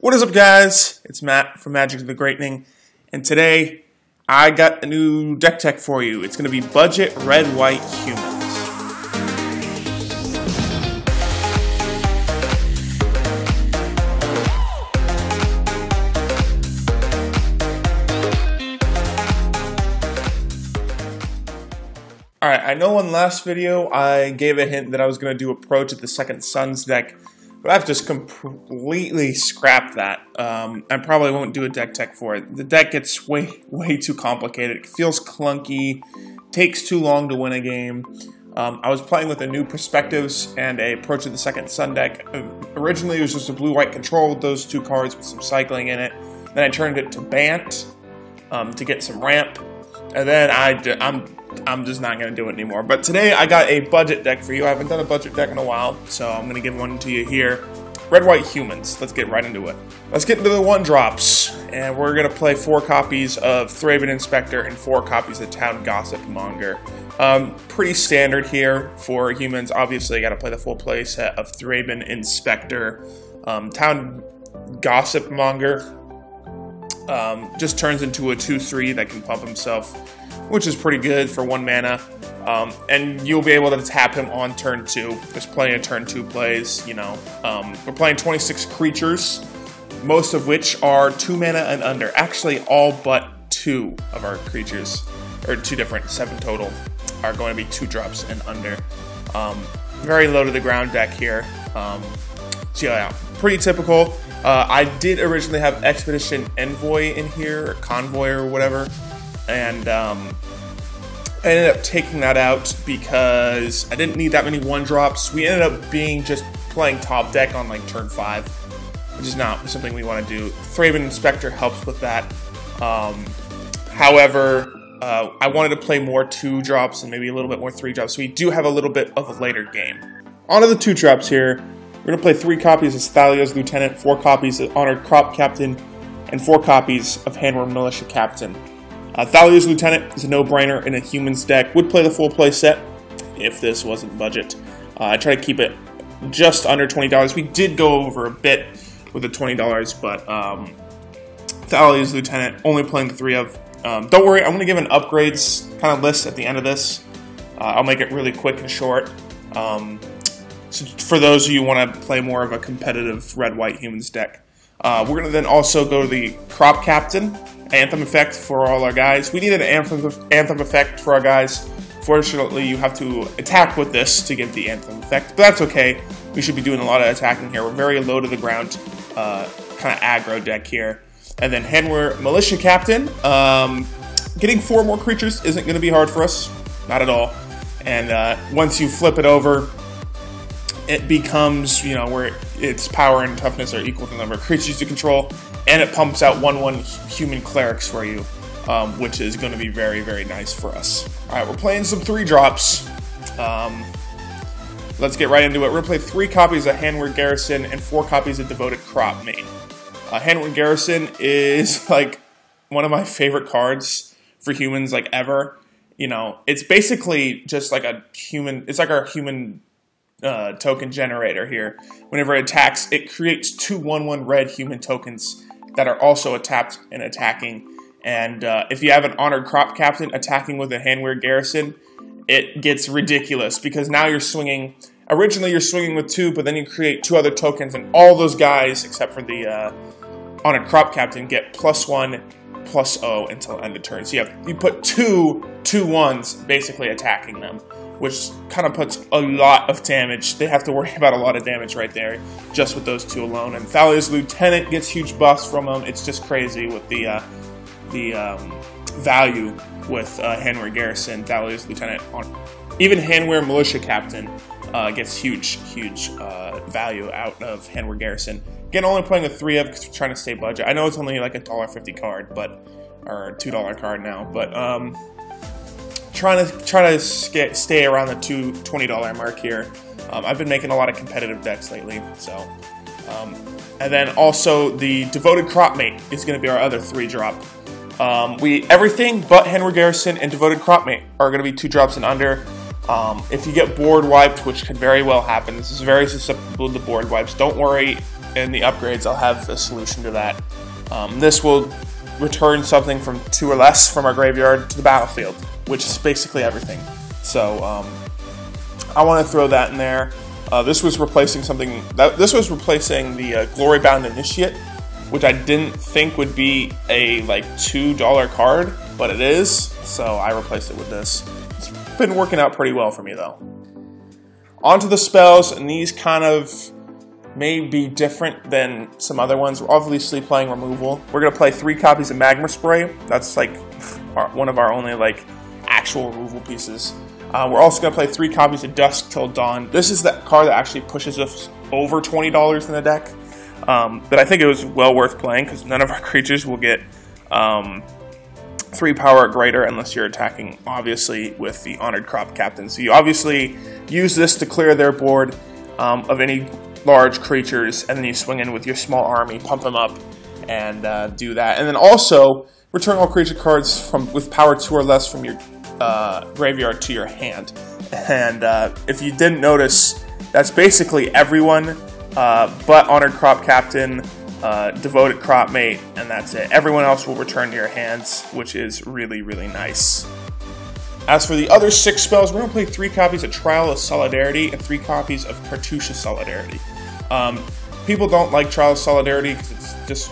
What is up, guys? It's Matt from Magic the Greatening, and today I got a new deck tech for you. It's going to be budget red-white humans. Alright, I know in last video I gave a hint that I was going to do Approach at the Second Suns deck, but I've just completely scrapped that. I probably won't do a deck tech for it. The deck gets way too complicated. It feels clunky, takes too long to win a game. I was playing with a new Perspectives and a Approach of the Second Sun deck. Originally it was just a blue-white control with those two cards with some cycling in it. Then I turned it to Bant to get some ramp. And then I'm just not going to do it anymore. But today I got a budget deck for you. I haven't done a budget deck in a while, so I'm going to give one to you here. Red-White Humans. Let's get right into it. Let's get into the one-drops. And we're going to play 4 copies of Thraben Inspector and 4 copies of Town Gossip Monger. Pretty standard here for humans. Obviously, you got to play the full play set of Thraben Inspector. Town Gossip Monger just turns into a 2/3 that can pump himself, which is pretty good for 1 mana, and you'll be able to tap him on turn 2. There's plenty of turn 2 plays, you know. We're playing 26 creatures, most of which are 2 mana and under. Actually, all but 2 of our creatures, or 2 different, 7 total, are going to be 2 drops and under. Very low to the ground deck here. So yeah, pretty typical. I did originally have Expedition Envoy in here, or Convoy or whatever, and I ended up taking that out because I didn't need that many 1-drops. We ended up being just playing top deck on like turn 5, which is not something we want to do. Thraben Inspector helps with that. However, I wanted to play more 2-drops and maybe a little bit more 3-drops, so we do have a little bit of a later game. On to the 2-drops here. We're going to play 3 copies of Thalia's Lieutenant, 4 copies of Honored Crop Captain, and 4 copies of Hanweir Militia Captain. Thalia's Lieutenant is a no-brainer in a humans deck. Would play the full play set if this wasn't budget. I try to keep it just under $20. We did go over a bit with the $20, but Thalia's Lieutenant, only playing the 3 of. Don't worry, I'm going to give an upgrades kind of list at the end of this. I'll make it really quick and short. So for those of you who want to play more of a competitive red-white humans deck. We're going to then also go to the Crop Captain, Anthem effect for all our guys. We need an Anthem effect for our guys. Fortunately, you have to attack with this to get the Anthem effect, but that's okay. We should be doing a lot of attacking here. We're very low to the ground, kind of aggro deck here. And then Hanweir Militia Captain. Getting 4 more creatures isn't going to be hard for us. Not at all. And once you flip it over, it becomes, you know, where its power and toughness are equal to the number of creatures you control, and it pumps out 1/1 human clerics for you, which is going to be very nice for us. Alright, we're playing some 3-drops. Let's get right into it. We're going to play 3 copies of Hanweir Garrison and 4 copies of Devoted Crop Mate. Hanweir Garrison is, like, one of my favorite cards for humans, like, ever. You know, it's basically just like a human, it's like our human token generator here. Whenever it attacks, it creates 2 1/1 red human tokens that are also tapped and attacking. And if you have an Honored Crop Captain attacking with a Hanweir Garrison, it gets ridiculous because now you're swinging. Originally you're swinging with 2, but then you create 2 other tokens, and all those guys, except for the Honored Crop Captain, get +1/+0 until end of turn. So you put 2 2/1s basically attacking them, which kind of puts a lot of damage. They have to worry about a lot of damage right there, just with those 2 alone. And Thalia's Lieutenant gets huge buffs from them. It's just crazy with the value with Hanweir Garrison, Thalia's Lieutenant. Even Hanweir Militia Captain gets huge value out of Hanweir Garrison. Again, only playing a 3 of because we're trying to stay budget. I know it's only like a $1.50 card, or a $2 card now, but trying to stay around the $20 mark here. I've been making a lot of competitive decks lately, so. And then also the Devoted Crop Mate is going to be our other 3-drop. Everything but Hanweir Garrison and Devoted Crop Mate are going to be 2 drops and under. If you get board wiped, which could very well happen, this is very susceptible to board wipes. Don't worry, in the upgrades, I'll have a solution to that. This will return something from 2 or less from our graveyard to the battlefield, which is basically everything. So I want to throw that in there. This was replacing something. This was replacing the Glory-Bound Initiate, which I didn't think would be a like $2 card, but it is. So I replaced it with this. It's been working out pretty well for me though. Onto the spells, and these kind of may be different than some other ones. We're obviously playing removal. We're gonna play 3 copies of Magma Spray. That's like one of our only like actual removal pieces. We're also gonna play 3 copies of Dusk Till Dawn. This is the card that actually pushes us over $20 in the deck. But I think it was well worth playing because none of our creatures will get 3 power or greater unless you're attacking, obviously, with the Honored Crop Captain. So you obviously use this to clear their board of any large creatures, and then you swing in with your small army, pump them up, and do that. And then also return all creature cards with power 2 or less from your graveyard to your hand. And if you didn't notice, that's basically everyone but Honored Crop Captain, Devoted Crop Mate, and that's it. Everyone else will return to your hands, which is really, really nice. As for the other 6 spells, we're going to play 3 copies of Trial of Solidarity and 3 copies of Cartouche of Solidarity. People don't like Trial of Solidarity because it just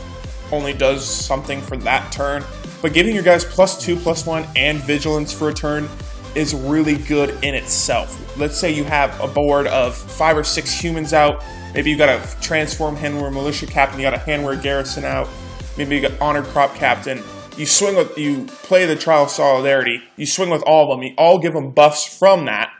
only does something for that turn, but giving your guys +2, +1, and Vigilance for a turn is really good in itself. Let's say you have a board of 5 or 6 humans out. Maybe you got a Transform Hanweir Militia Captain, you got a Hanweir Garrison out. Maybe you got Honored Crop Captain. You play the Trial of Solidarity, you swing with all of them, you all give them buffs from that,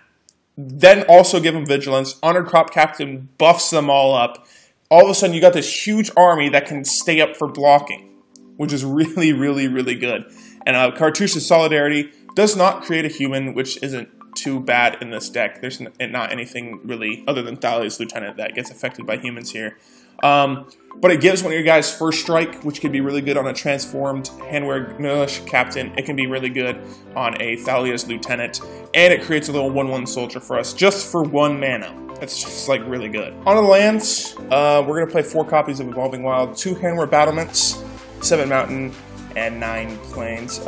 then also give them Vigilance. Honored Crop Captain buffs them all up. All of a sudden you got this huge army that can stay up for blocking, which is really, really, really good. And Cartouche of Solidarity does not create a human, which isn't too bad in this deck. There's not anything really other than Thalia's Lieutenant that gets affected by humans here. But it gives one of your guys First Strike, which can be really good on a transformed Hanweir Militia Captain. It can be really good on a Thalia's Lieutenant. And it creates a little 1/1 soldier for us just for 1 mana. That's just like really good. On the lands, we're going to play 4 copies of Evolving Wild, 2 Hanweir Battlements, 7 Mountain, and 9 Plains.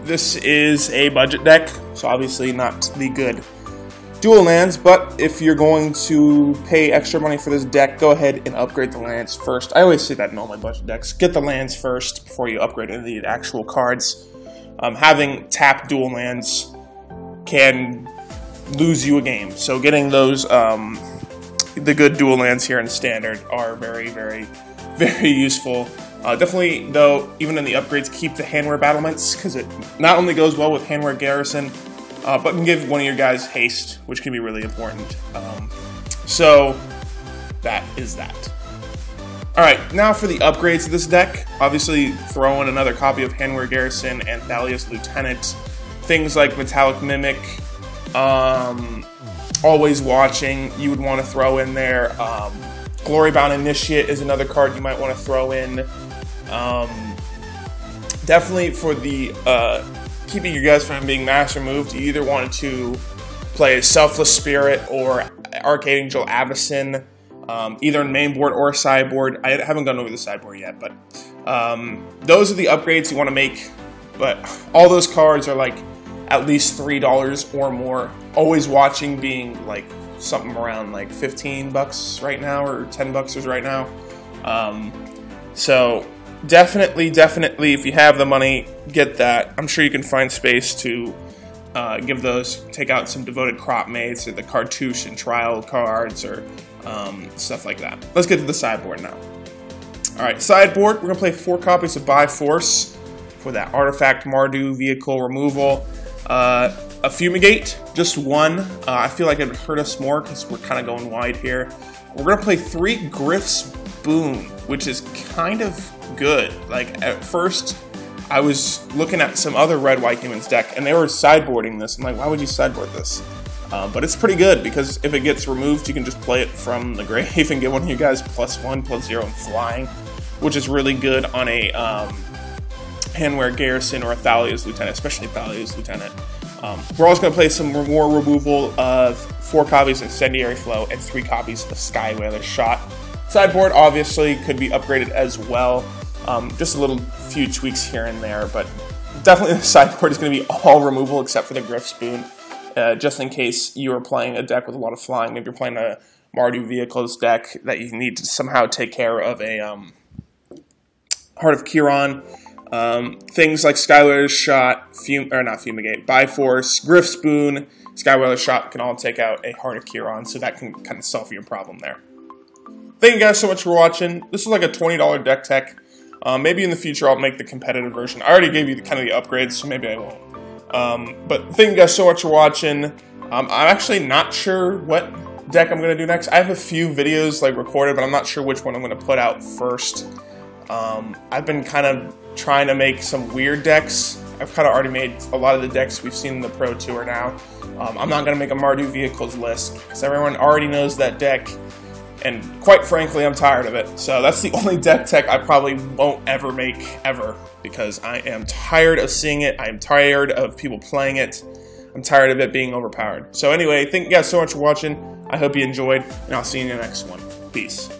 This is a budget deck, so obviously not the good dual lands, but if you're going to pay extra money for this deck, go ahead and upgrade the lands first. I always say that in all my budget decks. Get the lands first before you upgrade any of the actual cards. Having tapped dual lands can lose you a game, so getting those, the good dual lands here in Standard are very, very, very useful. Definitely, though, even in the upgrades, keep the Hanweir Battlements, because it not only goes well with Hanweir Garrison, but can give one of your guys haste, which can be really important. So, that is that. Alright, now for the upgrades of this deck. Obviously, throw in another copy of Hanweir Garrison and Thalia's Lieutenant. Things like Metallic Mimic, Always Watching, you would want to throw in there. Glory-Bound Initiate is another card you might want to throw in. Definitely for the keeping your guys from being mass removed, you either wanted to play a Selfless Spirit or Archangel Avancyn, either in main board or sideboard. I haven't gone over the sideboard yet, but those are the upgrades you want to make. But all those cards are like at least $3 or more. Always Watching being like something around like 15 bucks right now, or 10 bucks right now. So definitely, if you have the money, get that. I'm sure you can find space to give those, take out some Devoted Crop Mates or the Cartouche and Trial cards or stuff like that. Let's get to the sideboard now. Alright, sideboard, we're going to play 4 copies of By Force for that Artifact Mardu vehicle removal. A Fumigate, just 1. I feel like it would hurt us more because we're kind of going wide here. We're going to play 3 Griff's Boon, which is kind of good. Like, at first, I was looking at some other red-white humans deck, and they were sideboarding this. I'm like, why would you sideboard this? But it's pretty good, because if it gets removed, you can just play it from the grave and get one of you guys +1, +0, and flying, which is really good on a Hanweir Garrison or a Thalia's Lieutenant, especially Thalia's Lieutenant. We're also going to play some more removal of 4 copies of Incendiary Flow and 3 copies of Sky Whaler Shot. Sideboard obviously could be upgraded as well. Just a little few tweaks here and there, but definitely the sideboard is going to be all removal except for the Griff Spoon, just in case you are playing a deck with a lot of flying. Maybe you're playing a Mardu Vehicles deck that you need to somehow take care of a Heart of Kiran. Things like Skywalker's Shot, not Fumigate, Biforce, Griff Spoon, Skywalker's Shot can all take out a Heart of Kiran, so that can kind of solve your problem there. Thank you guys so much for watching. This is like a $20 deck tech. Maybe in the future I'll make the competitive version. I already gave you kind of the upgrades, so maybe I won't. But thank you guys so much for watching. I'm actually not sure what deck I'm going to do next. I have a few videos like recorded, but I'm not sure which one I'm going to put out first. I've been kind of trying to make some weird decks. I've kind of already made a lot of the decks we've seen in the Pro Tour now. I'm not going to make a Mardu Vehicles list, because everyone already knows that deck. And quite frankly, I'm tired of it. So that's the only deck tech I probably won't ever make, ever. Because I am tired of seeing it. I am tired of people playing it. I'm tired of it being overpowered. So anyway, thank you guys so much for watching. I hope you enjoyed, and I'll see you in the next one. Peace.